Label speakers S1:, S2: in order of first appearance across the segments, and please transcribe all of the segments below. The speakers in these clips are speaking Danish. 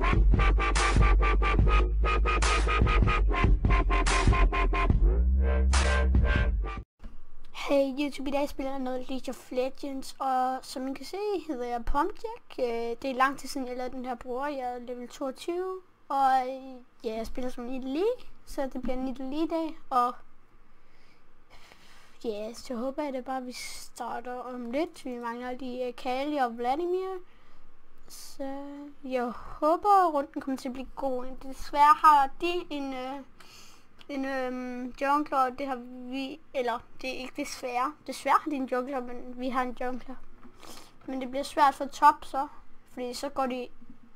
S1: Hey YouTube, i dag spiller jeg noget League of Legends, og som I kan se hedder jeg Pumpjack. Det er lang tid siden jeg lavede den her bruger, jeg er level 22, og ja, jeg spiller som Nidalee League, så det bliver en Nidalee League dag, og ja, så håber jeg det bare, vi starter om lidt. Vi mangler lige Kali og Vladimir, så jeg håber runden kommer til at blive god. Desværre har de en jungler, det har vi, eller det er ikke desværre. Desværre har de en jungler, men vi har en jungler. Men det bliver svært for top så, fordi så går de,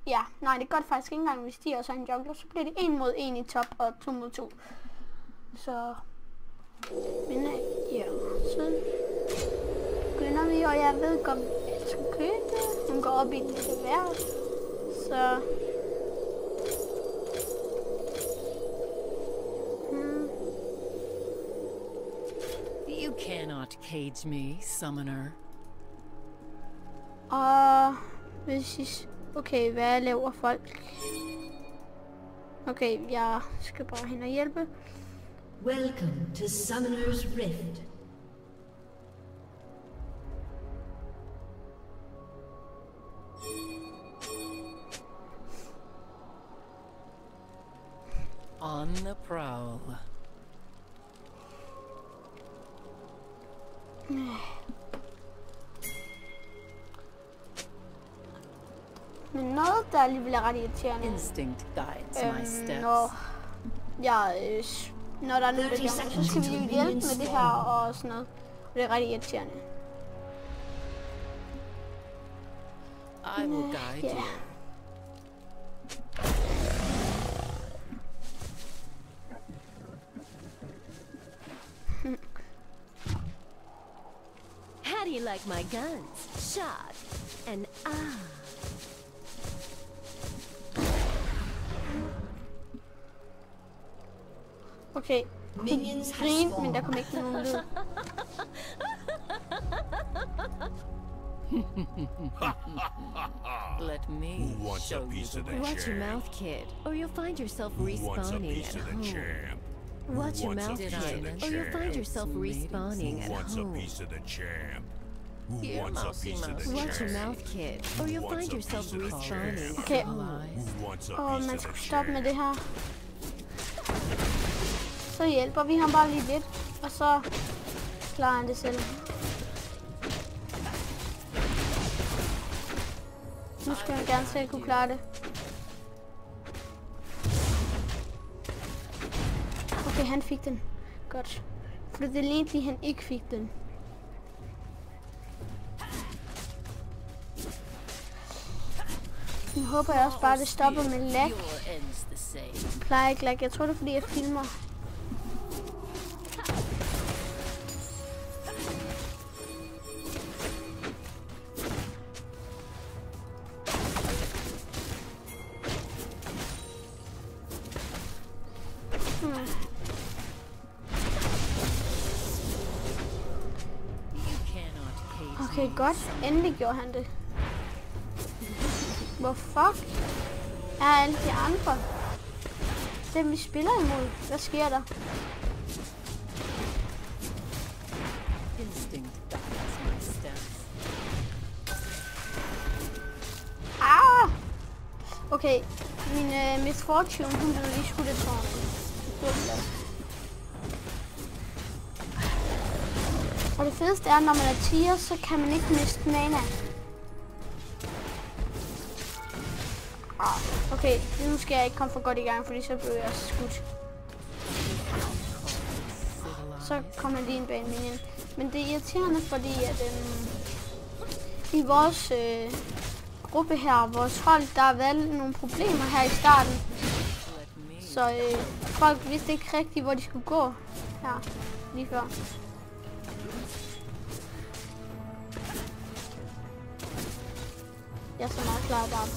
S1: ja, nej det gør det faktisk ikke engang, hvis de også har en jungler, så bliver det 1 mod 1 i top og 2 mod 2. Så, men ja, så begynder vi, og jeg ved godt, at jeg skal købe det. Hun går op i det til hvert, så
S2: You cannot cage me, summoner.
S1: Og hvis I... Okay, hvad laver folk? Okay, jeg skal bare hen og hjælpe.
S3: Welcome to Summoner's Rift.
S2: On the prowl.
S1: Men noget, der alligevel er ret irriterende.
S2: Instinct guides my steps.
S1: Når der er noget, der så skal vi jo hjælpe med det her og sådan noget. Og det er ret irriterende.
S2: I will guide you.
S3: How do you like my guns? Shot and
S1: Okay, grin, men der kommer ikke nogen lyd.
S2: Let me show you the way.
S3: watch your mouth, kid, or you'll find yourself respawning at home. Watch your mouth, kid, or you'll find yourself respawning at home.
S2: Here, mousy mouse.
S3: Watch your mouth, kid, or you'll find yourself respawning
S1: Okay,
S3: at home.
S1: og man skal stoppe med det her. Så hjælper vi ham bare lige lidt, og så klarer han det selv. Nu skal han gerne selv kunne klare det. Okay, han fik den. Godt. For det lignede lige, han ikke fik den. Nu håber jeg også bare, det stopper med lag. Plejer ikke lag. Jeg tror det er fordi jeg filmer. Okay, godt. Endelig gjorde han det. Hvor fuck er alle de andre? Dem vi spiller imod. Hvad sker der?
S2: Instinct guides my steps.
S1: Ah! Okay, min Miss Fortune, hun blev lige skudt af tårnet. Og det fedeste er, når man er tier, så kan man ikke miste mana. Okay, nu skal jeg ikke komme for godt i gang, fordi så bliver jeg skudt. Så kommer lige en bane minion. Men det er irriterende, fordi at i vores gruppe her, vores hold, der har været nogle problemer her i starten. Så folk vidste ikke rigtigt, hvor de skulle gå her lige før. Jeg er så meget klar bare.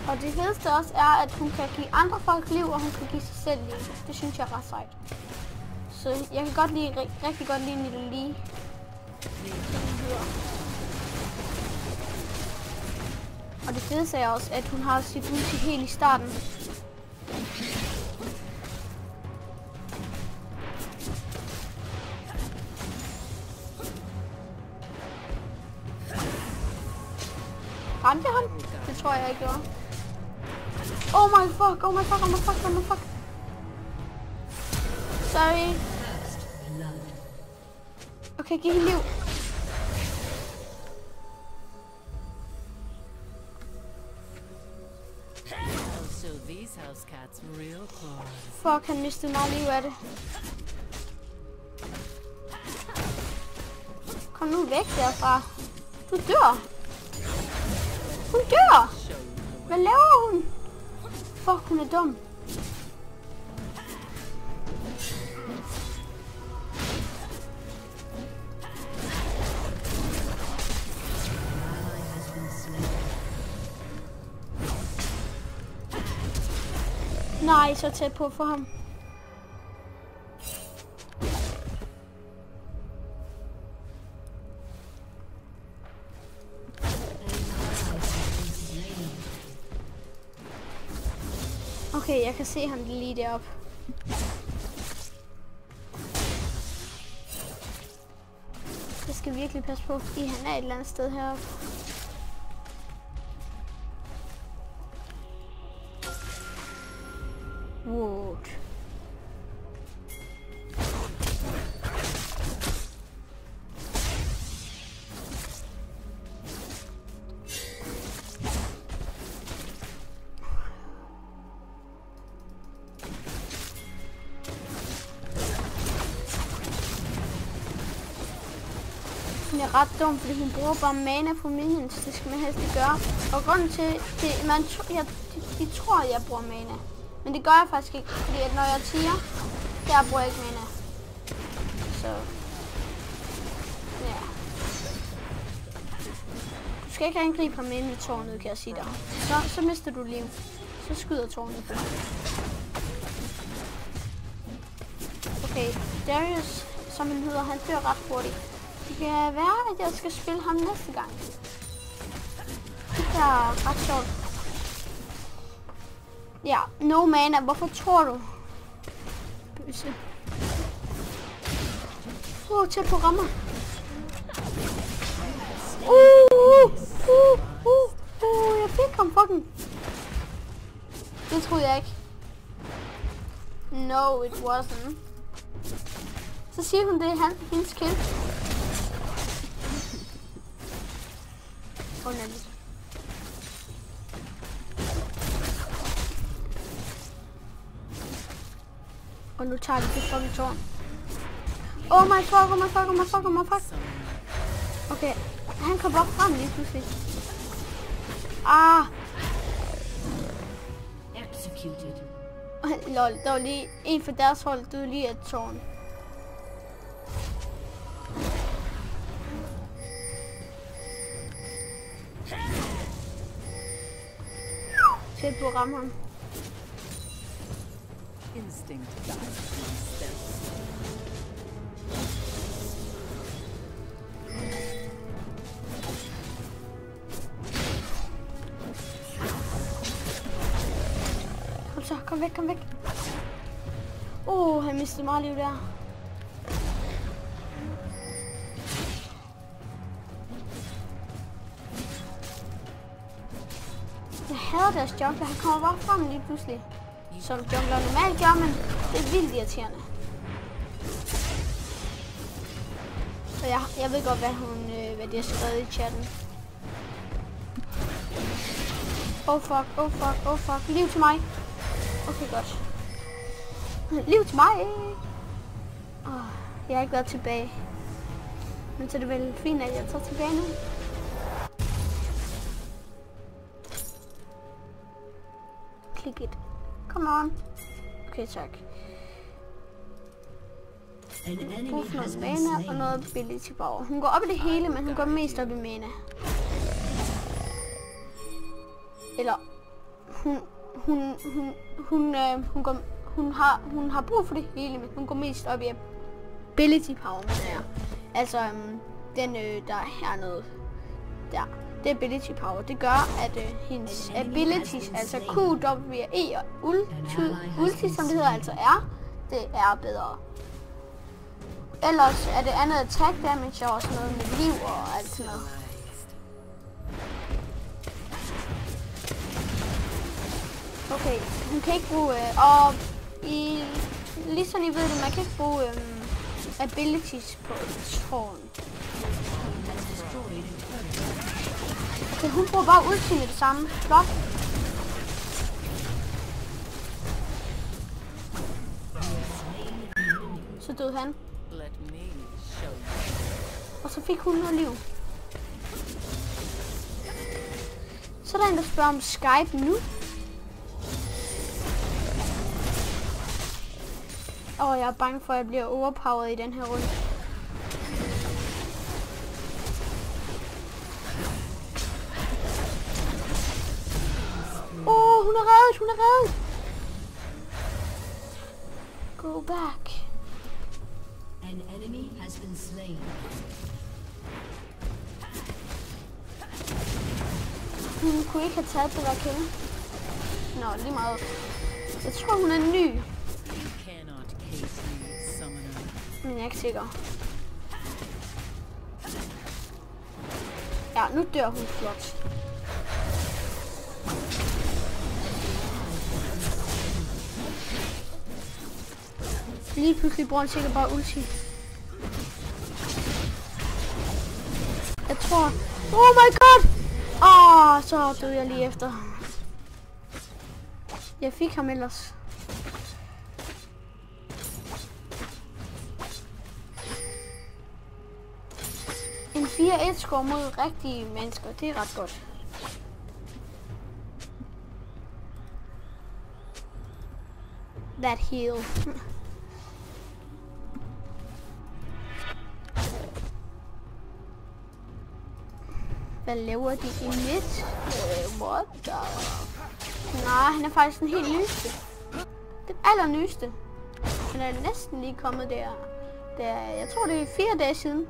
S1: Og det fedeste også er, at hun kan give andre folk liv, og hun kan give sig selv liv. Det synes jeg er ret sejt. Så jeg kan godt lide, rigtig godt lide Nidalee League. fede er også, at hun har sit ulti helt i starten. Ramte jeg ham? Det tror jeg ikke gjorde. Oh my fuck, oh my fuck, oh my fuck, oh my fuck. Sorry. Okay, giv hende liv.
S2: So these house cats real close.
S1: Fuck, han mistede meget liv af det. Kom nu væk derfra. Du dør. Hun dør. Hvad laver hun? Fuck, hun er dum. Nej, så tæt på for ham. Okay, jeg kan se ham lige deroppe. Jeg skal virkelig passe på, fordi han er et eller andet sted heroppe. What? Hun er ret dum, fordi hun bruger bare mana på minions. Det skal man helst ikke gøre. Og grunden til det, de tror, at jeg bruger mana. Men det gør jeg faktisk ikke, fordi at når jeg tiger, der bruger jeg ikke mana. Så ja. Du skal ikke angribe ham inde i tårnet, kan jeg sige dig. Så mister du liv. Så skyder tårnet på dig. Okay, Darius, som han hedder, han dør ret hurtigt. Det kan være, at jeg skal spille ham næste gang. Det er ret sjovt. Ja, no mana. Hvorfor tror du? Bøsse. Tæt på rammer. Jeg fik ham fucking. Det troede jeg ikke. No, it wasn't. Så siger hun, det er hendes kill. Underligt. Og nu tager vi det fucking tårn. Oh my fuck, oh my fuck, oh my fuck, oh my fuck. Okay, han kom bare frem lige pludselig. Ah.
S3: Executed.
S1: Lol, der var lige en for deres hold, du lige et tårn. Tæt på at ramme ham.
S2: Instinct guides these steps.
S1: Kom så, kom væk, kom væk. Han mistede meget liv der. Jeg hader deres jungler, han kommer bare frem lige pludselig. Som jungler normalt gør, men det er vildt irriterende. Så jeg ved godt, hvad de har skrevet i chatten. Oh fuck, oh fuck, oh fuck. Liv til mig. Okay, godt. Liv til mig. Jeg har ikke været tilbage. Men så er det vel fint, at jeg tager tilbage nu. Klik it. Come on. Okay, tak. Brug for noget mana og noget ability power. Hun går op i det hele, men hun går mest op i mana. Eller hun har brug for det hele, men hun går mest op i ability power, mener jeg. Altså den der er hernede der. Det er ability power. Det gør, at hendes abilities, altså Q, W, E og ulti, som det hedder, altså det er bedre. Ellers er det andet attack damage og også noget med liv og alt sådan noget. Okay, hun kan ikke bruge, ligesom I ved det, man kan ikke bruge abilities på et tårn. Okay, hun bruger bare ulti med det samme. Flot. Så døde han. Og så fik hun noget liv. Så er der en, der spørger om Skype nu. Jeg er bange for, at jeg bliver overpowered i den her runde. Hun er reddet, hun er reddet. Go back.
S4: An enemy has been slain.
S1: Hun kunne ikke have taget det der kill. Nå, lige meget. Jeg tror, hun er ny. Men jeg er ikke sikker. Ja, nu dør hun flot. Lige pludselig bruger han sikkert bare ulti. Jeg tror... Oh my god! Så døde jeg lige efter. Jeg fik ham ellers. En 4-1 score mod rigtige mennesker, det er ret godt. That heal. Hvad laver de i midt? What the... Nej, han er faktisk den helt nyeste. Den allernyeste. Han er næsten lige kommet der. Jeg tror det er 4 dage siden.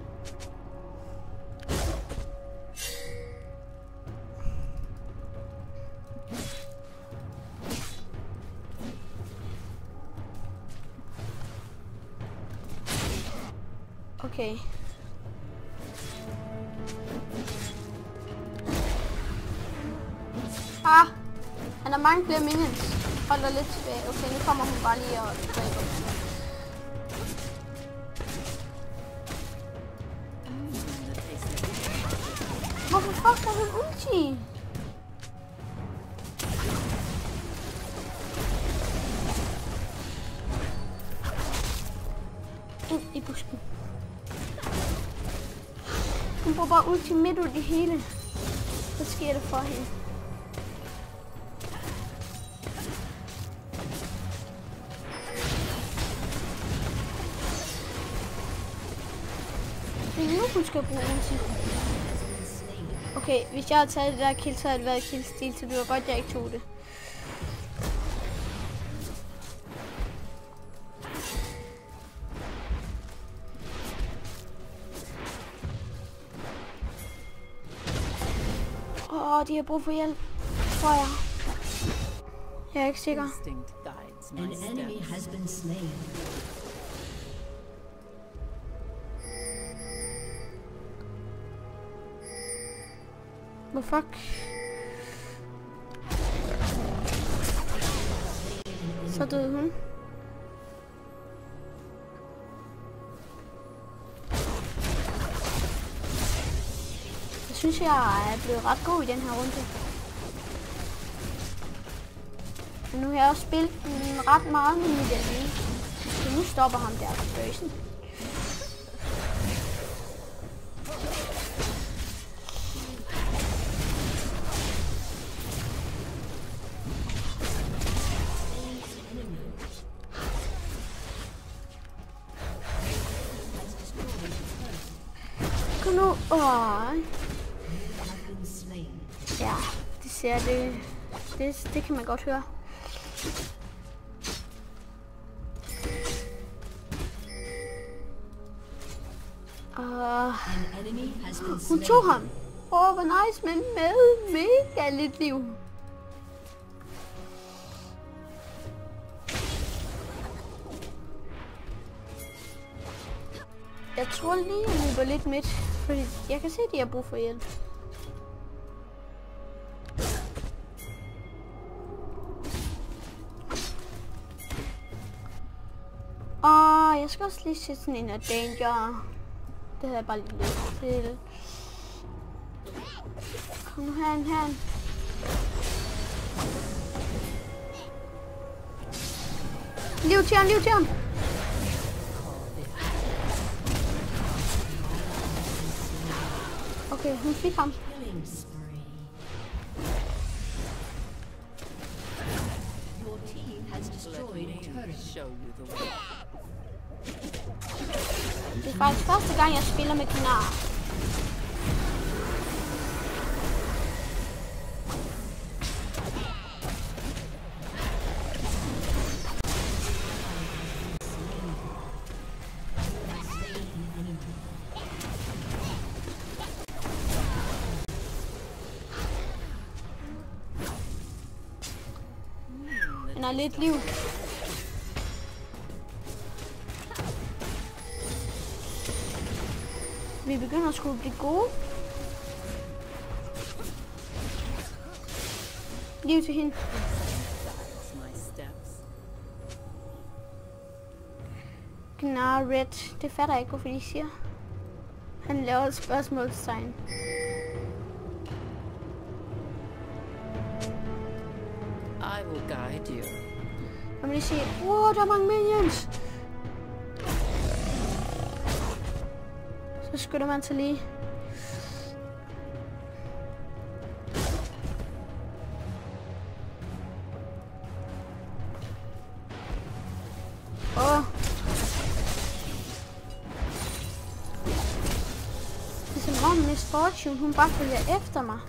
S1: Okay. Han har mange flere minions. Hold dig lidt tilbage. Okay, nu kommer hun bare lige og dræber. Hvorfor fuck har hun ulti? Ind i busken. Hun får bare ulti midt ud i hele. Hvad sker der for hende? Det er nu, hun skal bruge ulti. Okay, hvis jeg havde taget det der kill, så havde det været killstil, så det var godt, jeg ikke tog det. De har brug for hjælp, tror jeg. Jeg er ikke sikker.
S4: An enemy has been slain.
S1: Hvor fuck? Så døde hun. Jeg synes, jeg er blevet ret god i den her runde. Men nu har jeg også spillet ret meget med mit enemy. Så nu stopper ham der på bøsen. Kom nu. Ja, det ser det kan man godt høre. Hun tog ham. Hvor nice, men med mega lidt liv. Jeg tror lige, at vi var lidt midt, fordi jeg kan se, at de har brug for hjælp. Og jeg skal også lige sætte sådan en af danger. Det havde jeg bare lige lyst til. Kom nu herhen. Liv til ham. Okay, hun fik ham. Det er faktisk første gang, jeg spiller med Gnar. Den har lidt liv. Vi begynder at skulle blive gode. Liv til hende. Gnar red. Det fatter jeg ikke, hvorfor de siger. Han laver et spørgsmålstegn.
S2: I will guide you.
S1: Jeg må lige sige, der er mange minions. Så skynder man sig lige. Det er som om Miss Fortune, hun bare følger efter mig.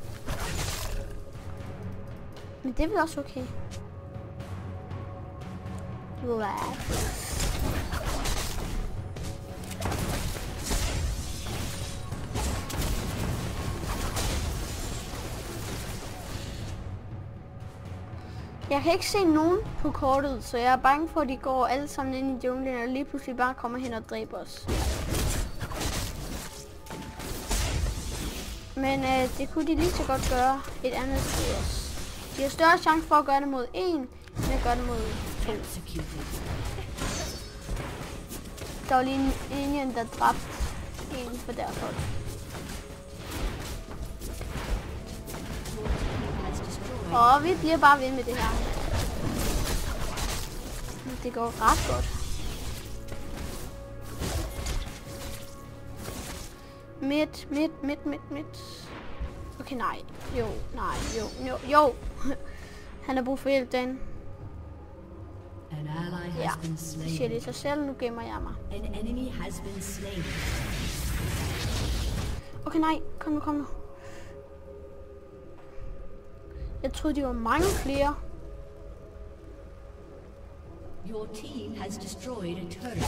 S1: Men det er vel også okay. Jeg kan ikke se nogen på kortet, så jeg er bange for, at de går alle sammen ind i junglen og lige pludselig bare kommer hen og dræber os. Men det kunne de lige så godt gøre et andet sted også. De har større chance for at gøre det mod 1, end at gøre det mod 2. Der var lige en alien, der dræbte en for derfor. Og vi bliver bare ved med det her. Det går ret godt. Midt. Okay, nej. Jo. Han har brug for hjælp, den. Ja, det siger det sig selv. Nu gemmer jeg mig. Okay, nej. Kom nu. Jeg troede, de var mange flere.
S4: Your team has destroyed a turret.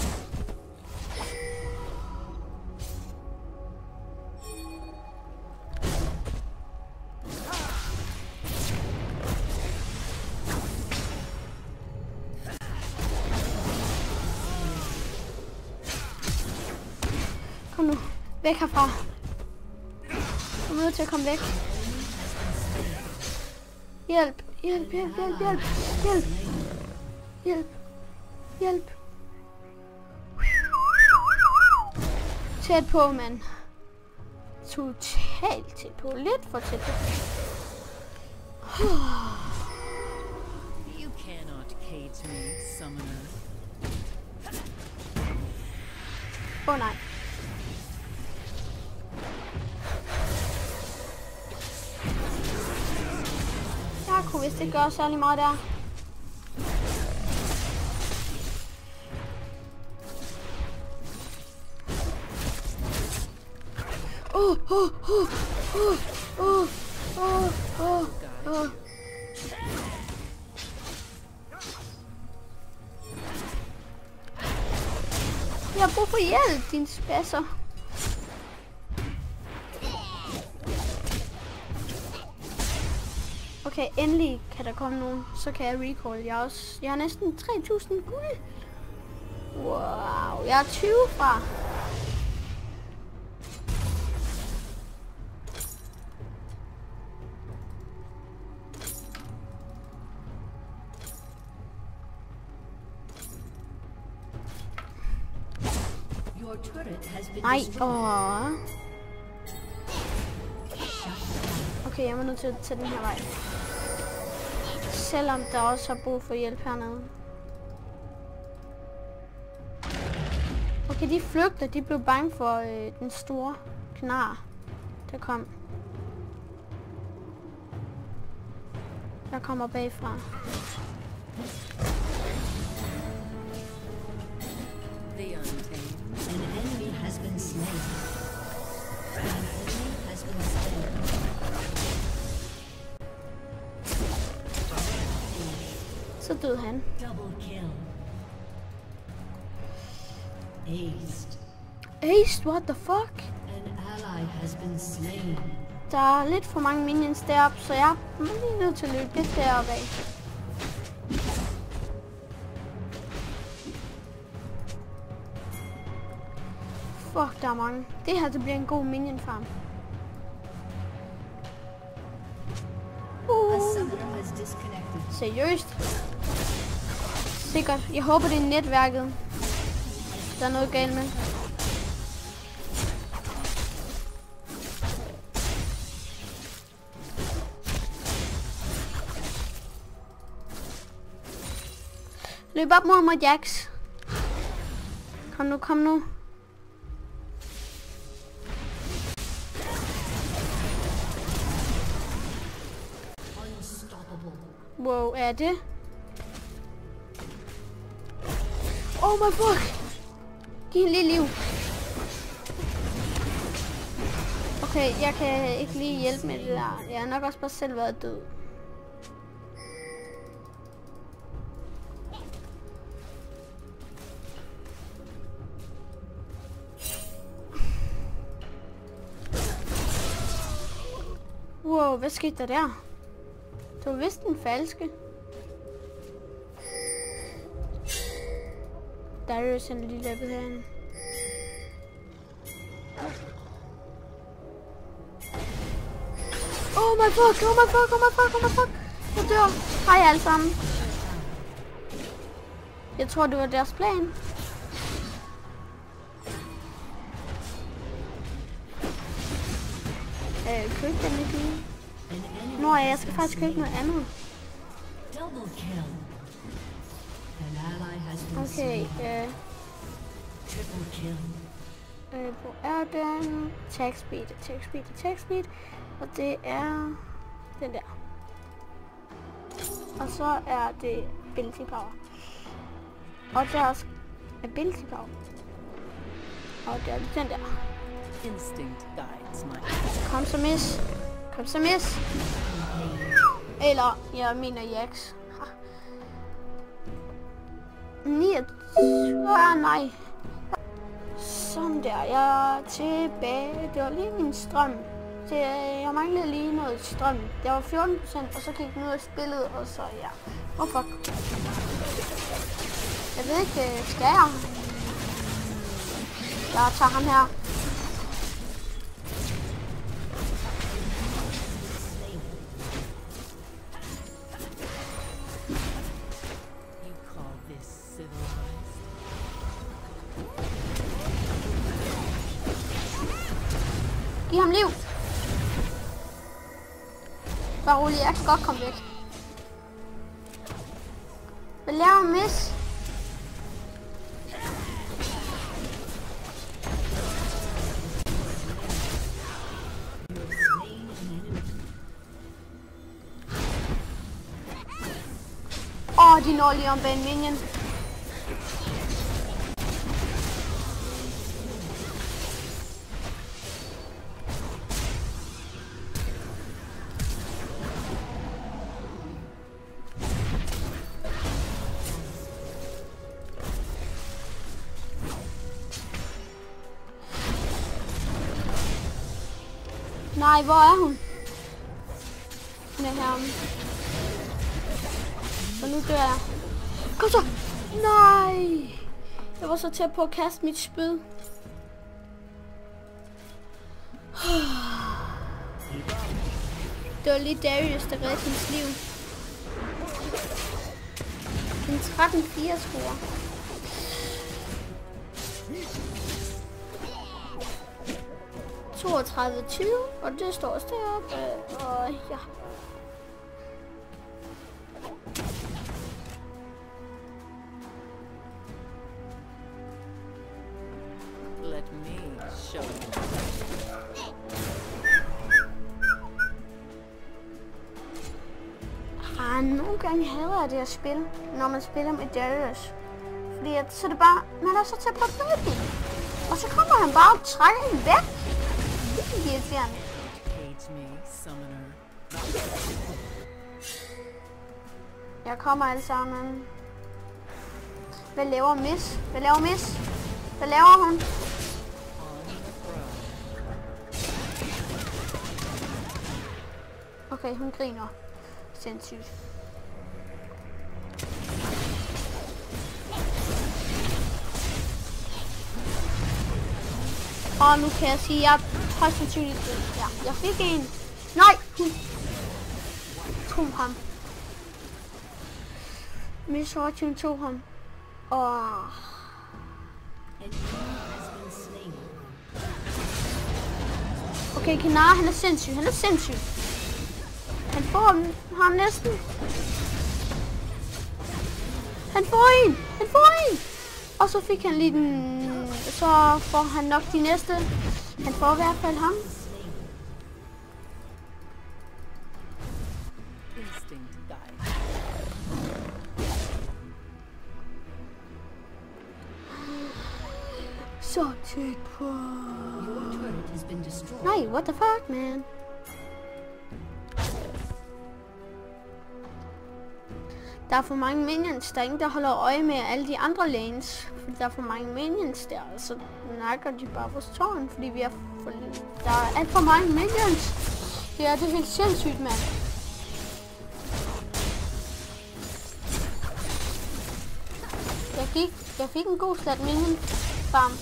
S1: Kom nu. Væk herfra. Jeg er nødt til at komme væk. Hjælp. Tæt på, mand. Totalt tæt på. Lidt for tæt på.
S2: You cannot cage me, summoner.
S1: Nej. Jeg kunne vist ikke gøre særlig meget der. Jeg har brug for hjælp, din spasser. Okay, endelig kan der komme nogen. Så kan jeg recall. Jeg har næsten 3000 guld. Wow, jeg er 20 fra. Nej, Okay, jeg må nødt til at tage den her vej. Selvom der også har brug for hjælp hernede. Okay, de flygter. De blev bange for den store knar, der kom. Der kommer bagfra.
S2: The untamed.
S4: An enemy has been slain. An enemy has been slain.
S1: Så døde han.
S4: Double kill. Aced.
S1: Aced, what the fuck?
S4: An ally has been slain.
S1: Der er lidt for mange minions deroppe, så jeg er lige nødt til at løbe lidt deroppe af. Fuck, der er mange. Det her, det bliver en god minion farm.
S4: A summoner has disconnected.
S1: Seriøst? Sikkert. Jeg håber, det er netværket. Der er noget galt med. Løb op mod mig, Jax. Kom nu, kom nu. Wow, er det? Oh my fuck! Giv en lille liv. Okay, jeg kan ikke lige hjælpe med det der. Jeg har nok også bare selv været død. Wow, hvad skete der der? Det var vist den falske. Der er jo sådan en lille level herinde. Oh my fuck, oh my fuck, oh my fuck, oh my fuck. Jeg dør. Hej alle sammen. Jeg tror, det var deres plan. Køb den ikke lige. Nå, jeg skal faktisk købe noget andet.
S4: Double kill. An ally has been
S1: Okay,
S4: slain. Triple kill.
S1: Hvor er den? Attack speed, attack speed, attack speed. Og det er den der. Og så er det ability power. Og der er også ability power. Og der er den der.
S2: Instinct guides my.
S1: Kom så, miss. Kom så, miss. Eller, jeg mener Jax. 29. Nej. Sådan der. Jeg er tilbage. Det var lige min strøm. Jeg manglede lige noget strøm. Det var 14%, og så gik den ud af spillet, og så ja. Oh fuck. Jeg ved ikke, skal jeg? Jeg tager ham her. Giv ham liv. Bare rolig, jeg kan godt komme væk. Hvad laver miss? De når lige om bag en minion. Nej, hvor er hun? med ham. Og nu dør jeg. Kom så! Nej! Jeg var så tæt på at kaste mit spyd. Det var lige Darius, der reddede hendes liv. En 13-4 score. (32-20), og det står også deroppe, og ja.
S2: Let me show you.
S1: Nogle gange hader jeg det at spille, når man spiller med Darius. Fordi at, så er det bare, man er så tæt på at dø den. Og så kommer han bare og trækker en væk. Det er irriterende.
S2: Page me, summoner.
S1: Jeg kommer alle sammen. Hvad laver Miss? Hvad laver Miss? Hvad laver hun? Okay, hun griner. Sindssygt. Og nu kan jeg sige, at jeg højst sandsynligt. Ja, jeg fik en. Nej! Hun tog ham. Miss Fortune tog ham. Okay, Kinar, han er sindssyg. Han er sindssyg. Han får ham næsten. Han får en. Han får en. Og så fik han lige den. Så får han nok de næste. Han får i hvert fald ham. Så tæt på. Nej, what the fuck, man? Der er for mange minions. Der er ingen, der holder øje med alle de andre lanes. Fordi der er for mange minions der. Så nakker de bare vores tårn. Fordi vi er for... Der er alt for mange minions. Det er helt sindssygt, mand. Jeg fik en god slat minion farm.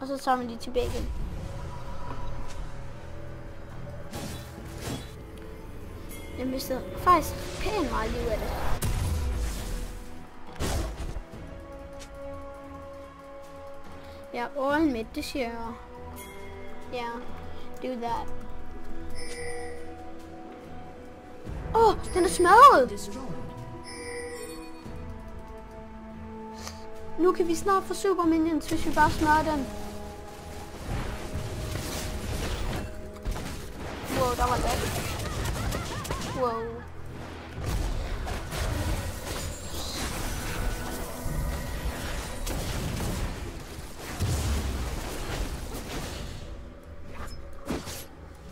S1: Og så tager man de tilbage igen. Jeg mistede faktisk pænt meget liv af det. Ja, all mid this year. Yeah, do that. Den er smadret! Nu kan vi snart få super minions, hvis vi bare smadrer den. Wow, der var lag. Wow.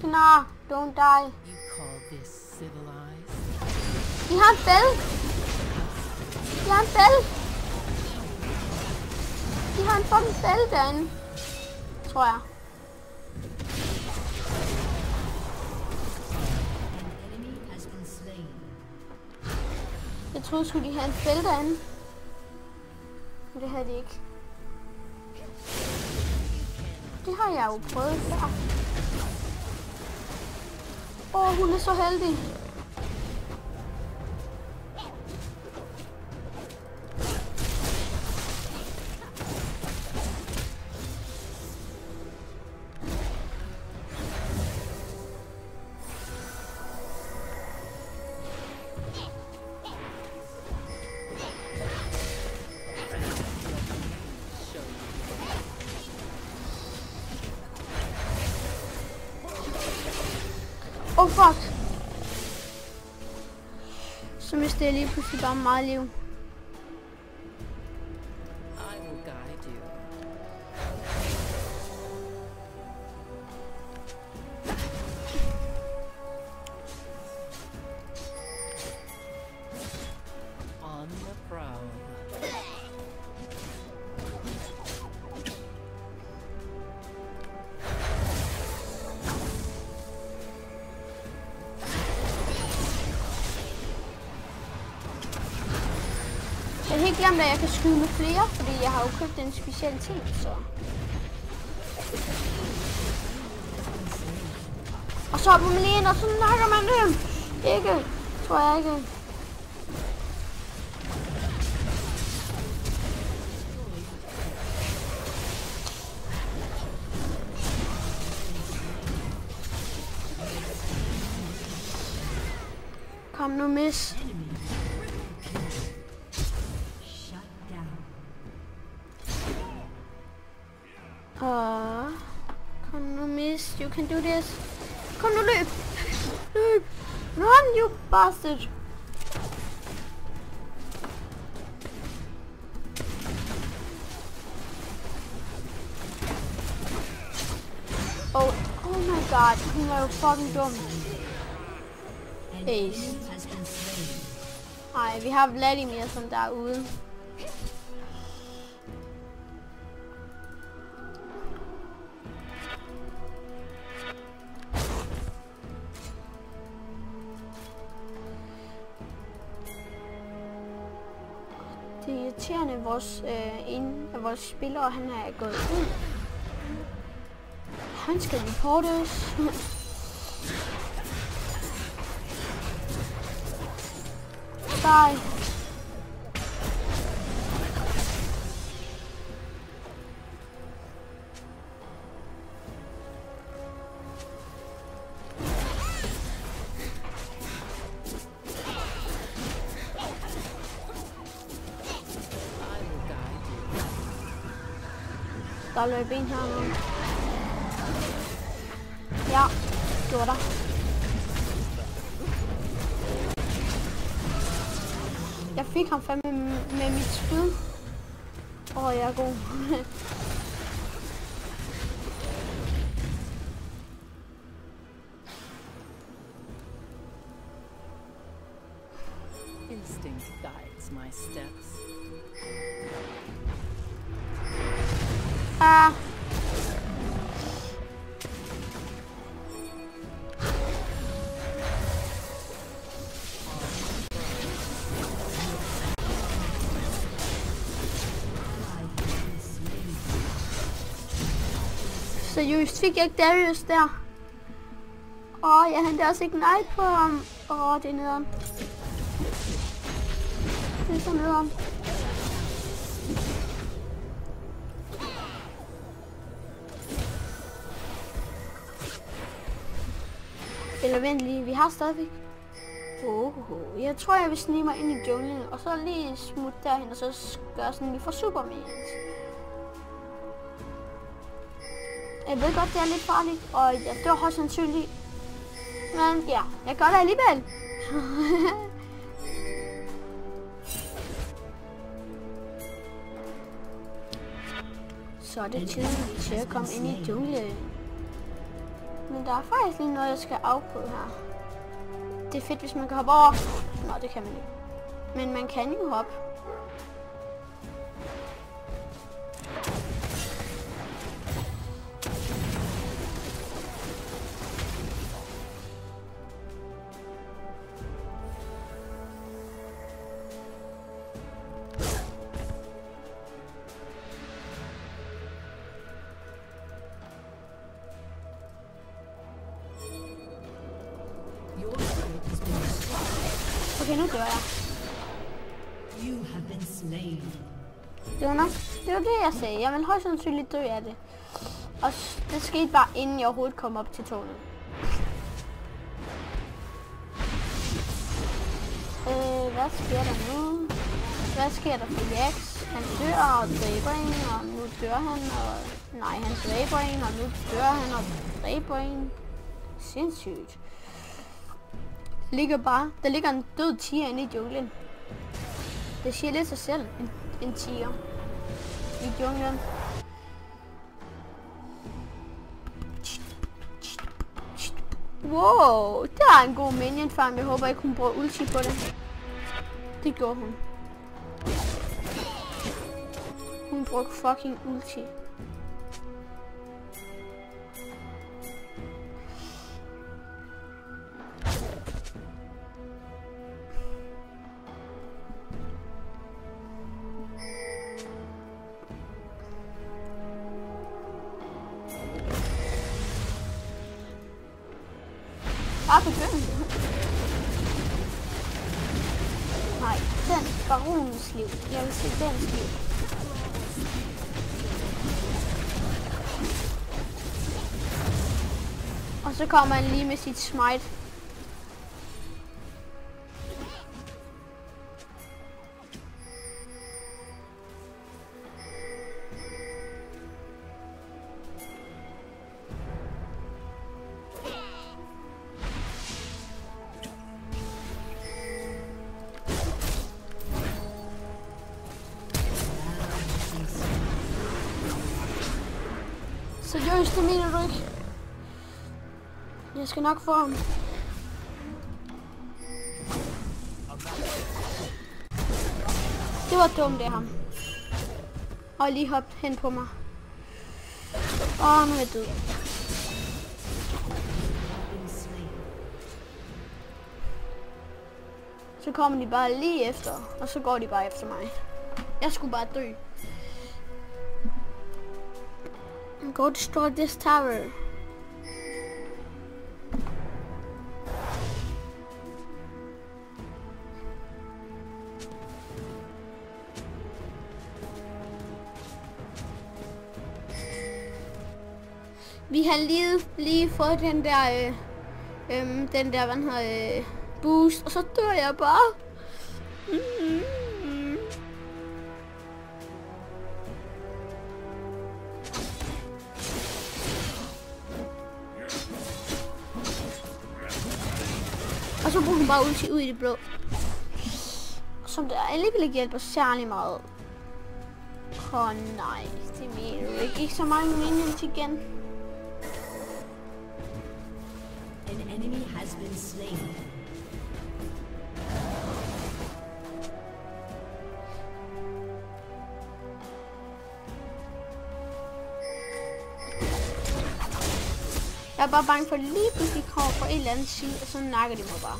S1: Nah, don't die.
S2: You call this civilized?
S1: De har en fælde. De har en fælde. De har en fucking fælde derinde. Tror jeg. Jeg troede sgu de havde en fælde derinde. Men det havde de ikke. Det har jeg jo prøvet før. Hun er så heldig. Oh fuck. Så mistede jeg lige pludselig bare meget liv.
S2: I will guide you. On the prowl.
S1: se om jeg kan skyde med flere, fordi jeg har jo købt en specialitet, så. Og så hopper man lige ind, og så nakker man dem. Ikke, tror jeg ikke. Kom nu, miss. Kom nu, miss. You can do this. Kom nu, løb. Løb. Run, you bastard. Oh my god. Hun er jo fucking dum. Ace. Ej, vi har Vladimir som der er ude. Det er irriterende, en af vores spillere, han er gået ud. Han skal reportes. Bye. Der løb en her nu. Ja, det var der. Jeg fik ham fandme med mit skud. Jeg er god.
S2: Instinct guides my steps.
S1: Seriøst, fik jeg ikke Darius der? Jeg hentede også ikke nej på ham. Det er nederen. Det er så nederen. Eller vent lige, vi har stadigvæk. Jeg tror, jeg vil snige mig ind i junglen, og så lige smutte derhen, og så gøre sådan, vi får Superman. Jeg ved godt, det er lidt farligt, og jeg dør højst sandsynligt. Men ja, jeg gør det alligevel. Så er det tid til at komme ind i junglen. Men der er faktisk lige noget, jeg skal afprøve her. Det er fedt, hvis man kan hoppe over. Nå, det kan man ikke. Men man kan jo hoppe. Okay, nu dør jeg. Det var nok. Det var det, jeg sagde. Jeg vil højst sandsynligt dø af det. Og det skete bare, inden jeg overhovedet kom op til tårnet. Hvad sker der nu? Hvad sker der for Jax? Han dør og dræber en, og nu dør han, og... Nej, han dræber en, og nu dør han og dræber en. Sindssygt. Der ligger en død tiger inde i junglen. Det siger lidt sig selv, en tiger i junglen. Wow, det er en god minion farm. Jeg håber ikke hun bruger ulti på det. Det gjorde hun. Hun brugte fucking ulti. bare begynde. Nej, den baronens liv. Jeg vil se dens liv. Og så kommer han lige med sit smite. Seriøst, det mener du ikke? Jeg skal nok få ham. Det var dumt af ham. Og lige hoppet hen på mig. Åh, nu er jeg død. Så kommer de bare lige efter, og så går de bare efter mig. Jeg skulle bare dø. Go destroy this tower. Vi har lige fået den der, hvad hedder, boost, og så dør jeg bare. Og så bruger hun bare ulti ud i det blå. Som der alligevel ikke hjælper særlig meget. Nej, det mener du ikke. Ikke så mange minions igen.
S4: An enemy has been slain.
S1: Jeg er bare bange for, at lige pludselig kommer på en eller anden side, og så nakker de mig bare.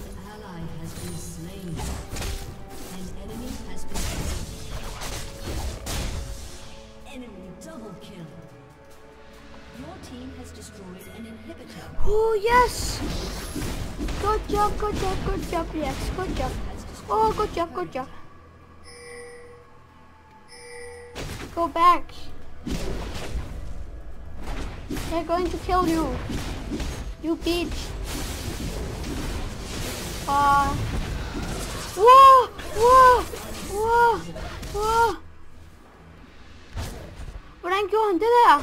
S4: An ally has been slain. An enemy has been slain. Enemy double kill. Your team has destroyed an inhibitor.
S1: Oh yes! Good job, good job, good job, yes, good job. Oh, good job, good job. Go back. They're going to kill you. You bitch. Whoa! Whoa! Whoa! Whoa! Hvordan gjorde han det der?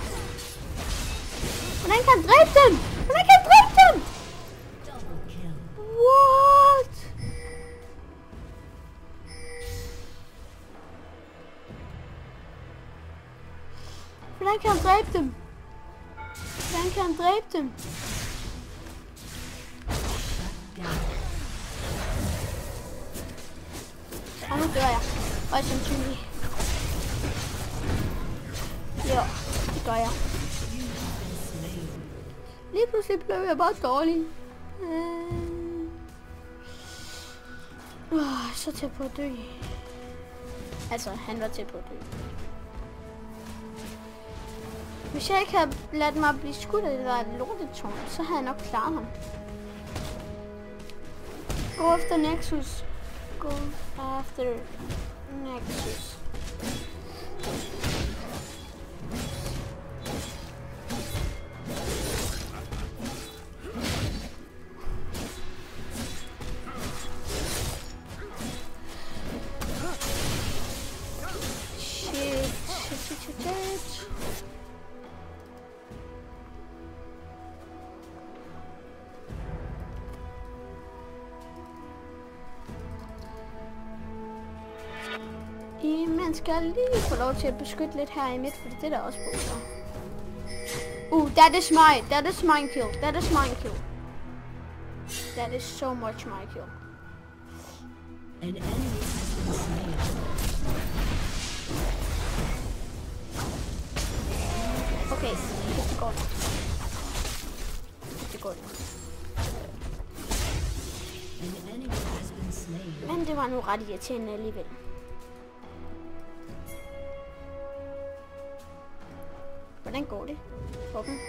S1: Hvordan kan han dræbe dem? Hvordan kan han dræbe dem? What? Hvordan kan han dræbe dem? Hvordan kan han dræbe dem? Og nu dør jeg. Og sandsynligt. Jo, det gør jeg. Lige pludselig blev jeg bare dårlig. Så tæt på at dø. Altså, han var tæt på at dø. Hvis jeg ikke havde ladt mig blive skudt af det der lortetårn, så havde jeg nok klaret ham. Gå efter Nexus. Go after Nexus. Shit. Man skal lige få lov til at beskytte lidt her i midt, for det er der også brug for. That is mine kill. That is mine kill. That is so much my kill.
S4: An enemy has been slain.
S1: Okay, det går. Det går.
S4: An enemy has been slain.
S1: Men det var nu ret irriterende alligevel. Hvordan går det for dem?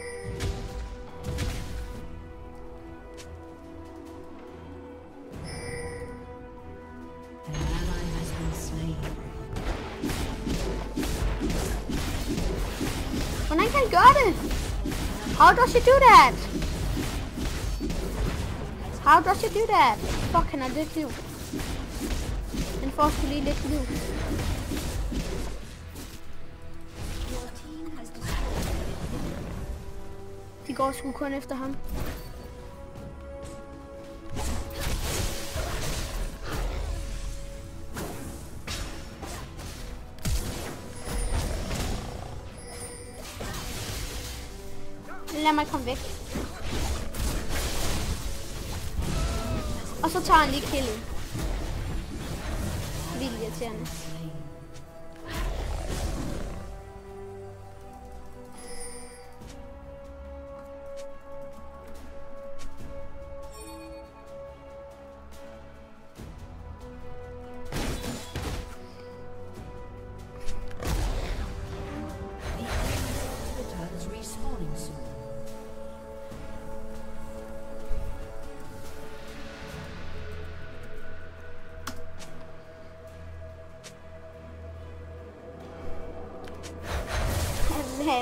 S1: Hvordan kan han gøre det? How does he do that? How does he do that? Fuck, han har lidt liv. Han får sgu lige lidt liv. De går sgu kun efter ham. Lad mig komme væk. Og så tager han lige killet. Vildt irriterende.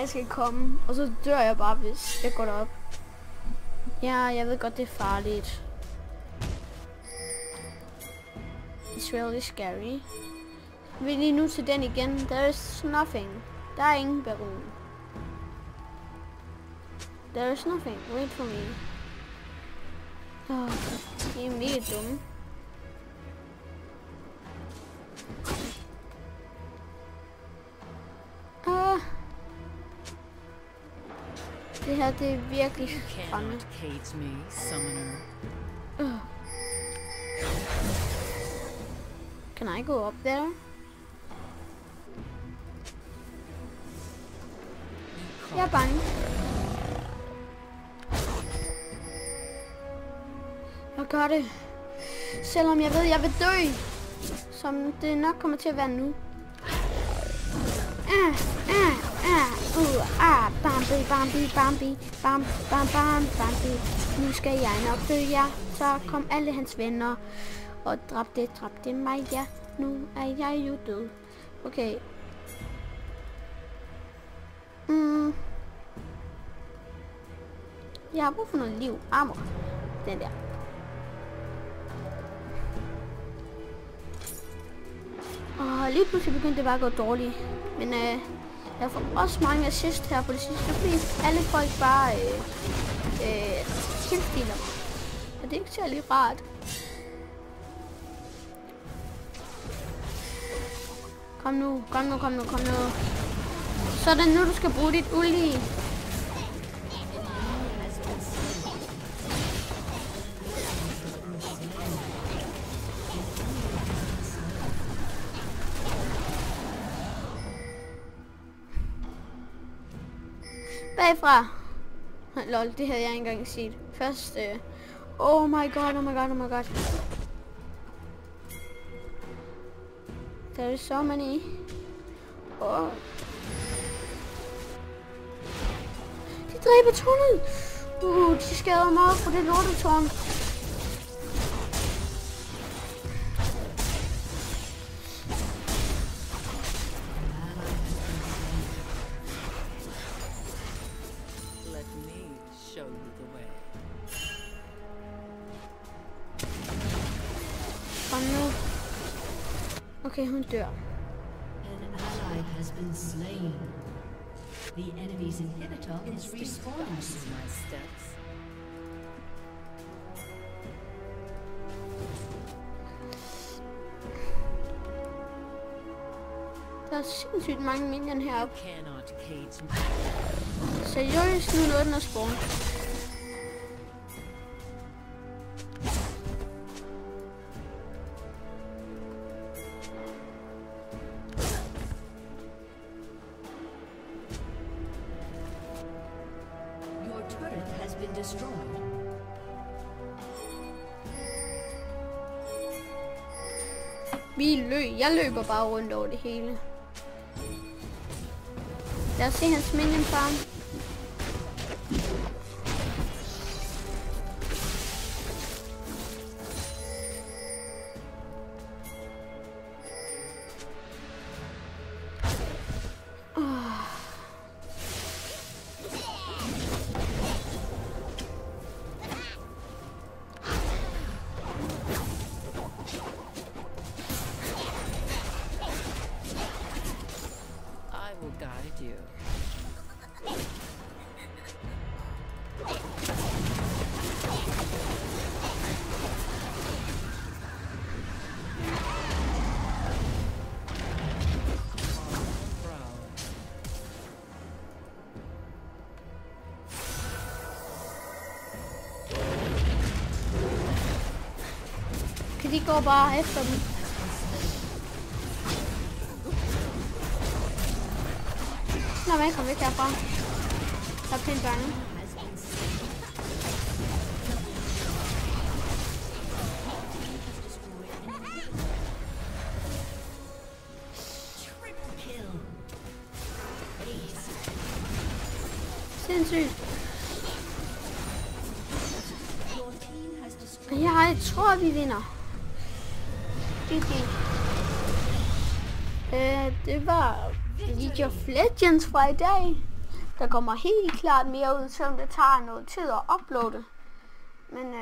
S1: Jeg skal komme, og så dør jeg bare, hvis jeg går derop. Ja, jeg ved godt, det er farligt. It's really scary. Vi er lige nu til den igen. There is nothing. Der er ingen baron. There is nothing. Wait for me. De er mega dumme. Det her, det er virkelig spændende. Can I go up there? Jeg er bange. Jeg gør det. Selvom jeg ved, jeg vil dø. Som det nok kommer til at være nu. Bambi. Nu skal jeg nok dø, ja. Så kom alle hans venner og dræbte mig, ja. Nu er jeg jo død. Okay. Jeg har brug for noget liv. Armor. Den der. Og lige pludselig begyndte det bare at gå dårligt. Men jeg får også mange assist her på det sidste, fordi alle folk bare kildfiler mig. Og det er ikke særlig rart. Kom nu. Så er det nu, du skal bruge dit uld i. Bagfra. Lol, det havde jeg ikke engang set. Først, oh my god. There is so many. Oh. De dræber tårnet. De skader mig på det lortetårn. Okay, hun dør.
S4: An ally has been slain. The enemy's inhibitor is respawning soon.
S2: My steps.
S1: Der er sindssygt mange minion heroppe.
S2: Cannot cage me.
S1: Seriøst, nu nåede den at spawn. Jeg løber bare rundt over det hele. Lad os se hans minion farm. Så de går bare efter dem. Nå, men jeg kommer væk herfra. Jeg er pænt bange. Sindssygt. Jeg tror, vi vinder. Det var League of Legends fra i dag. Der kommer helt klart mere ud, selvom det tager noget tid at uploade. Men